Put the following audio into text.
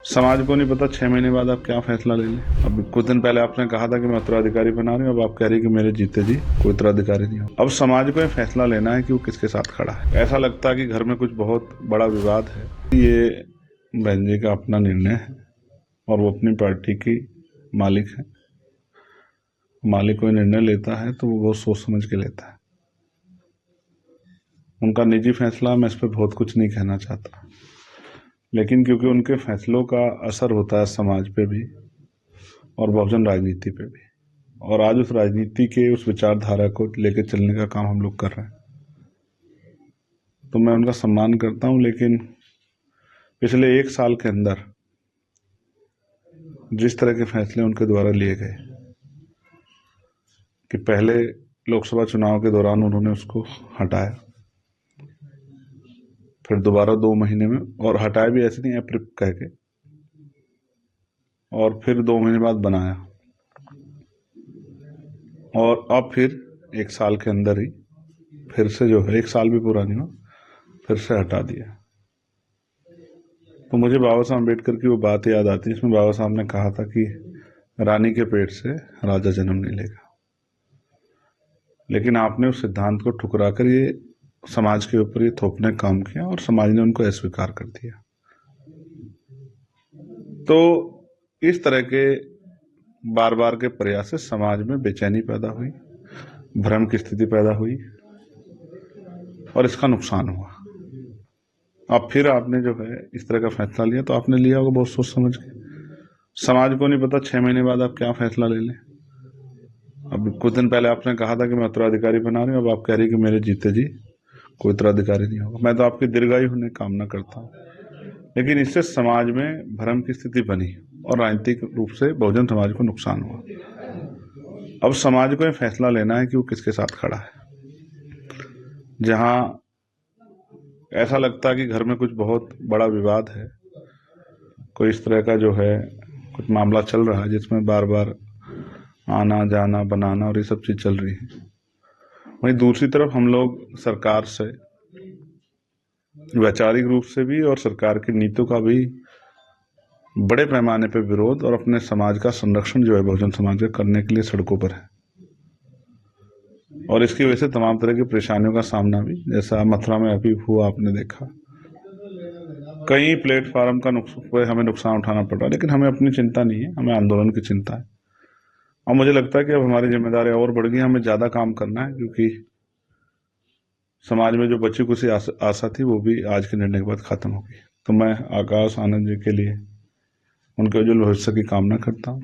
समाज को नहीं पता 6 महीने बाद आप क्या फैसला ले लें। अब कुछ दिन पहले आपने कहा था कि मैं उत्तराधिकारी बना रही हूँ, अब आप कह रही हैं कि मेरे जीते जी कोई उत्तराधिकारी नहीं हो। अब समाज को ये फैसला लेना है कि वो किसके साथ खड़ा है। ऐसा लगता है कि घर में कुछ बहुत बड़ा विवाद है। ये बहन जी का अपना निर्णय है और वो अपनी पार्टी की मालिक है। मालिक कोई निर्णय लेता है तो वो बहुत सोच समझ के लेता है। उनका निजी फैसला, मैं इस पर बहुत कुछ नहीं कहना चाहता, लेकिन क्योंकि उनके फैसलों का असर होता है समाज पे भी और बहुजन राजनीति पे भी, और आज उस राजनीति के उस विचारधारा को लेकर चलने का काम हम लोग कर रहे हैं, तो मैं उनका सम्मान करता हूं। लेकिन पिछले 1 साल के अंदर जिस तरह के फैसले उनके द्वारा लिए गए कि पहले लोकसभा चुनाव के दौरान उन्होंने उसको हटाया, फिर दोबारा 2 महीने में, और हटाया भी ऐसे नहीं अप्रिप कह के, और फिर 2 महीने बाद बनाया, और अब फिर 1 साल के अंदर ही फिर से जो है 1 साल भी पूरा नहीं हुआ, फिर से हटा दिया। तो मुझे बाबा साहब अम्बेडकर की वो बात याद आती है जिसमें बाबा साहब ने कहा था कि रानी के पेट से राजा जन्म नहीं लेगा। लेकिन आपने उस सिद्धांत को ठुकरा कर ये समाज के ऊपर ये थोपने काम किया और समाज ने उनको अस्वीकार कर दिया। तो इस तरह के बार बार के प्रयास से समाज में बेचैनी पैदा हुई, भ्रम की स्थिति पैदा हुई और इसका नुकसान हुआ। अब फिर आपने जो है इस तरह का फैसला लिया, तो आपने लिया होगा बहुत सोच समझ के। समाज को नहीं पता 6 महीने बाद आप क्या फैसला ले लें। अब कुछ दिन पहले आपने कहा था कि मैं उत्तराधिकारी बना रही हूँ, अब आप कह रही हैं कि मेरे जीते जी कोई उत्तराधिकारी नहीं होगा। मैं तो आपकी दीर्घायु होने की कामना करता हूँ, लेकिन इससे समाज में भ्रम की स्थिति बनी और राजनीतिक रूप से बहुजन समाज को नुकसान हुआ। अब समाज को यह फैसला लेना है कि वो किसके साथ खड़ा है। जहां ऐसा लगता है कि घर में कुछ बहुत बड़ा विवाद है, कोई इस तरह का जो है कुछ मामला चल रहा है जिसमें बार बार आना जाना बनाना और ये सब चीज चल रही है, वहीं दूसरी तरफ हम लोग सरकार से वैचारिक रूप से भी और सरकार की नीतियों का भी बड़े पैमाने पर विरोध और अपने समाज का संरक्षण जो है बहुजन समाज का करने के लिए सड़कों पर है। और इसकी वजह से तमाम तरह की परेशानियों का सामना भी, जैसा मथुरा में अभी हुआ आपने देखा, कई प्लेटफार्म का हमें नुकसान उठाना पड़ा, लेकिन हमें अपनी चिंता नहीं है, हमें आंदोलन की चिंता है। और मुझे लगता है कि अब हमारी जिम्मेदारी और बढ़ गई, हमें ज्यादा काम करना है, क्योंकि समाज में जो बची कुछ आशा थी वो भी आज के निर्णय के बाद खत्म होगी। तो मैं आकाश आनंद जी के लिए उनके उज्जवल भविष्य की कामना करता हूँ।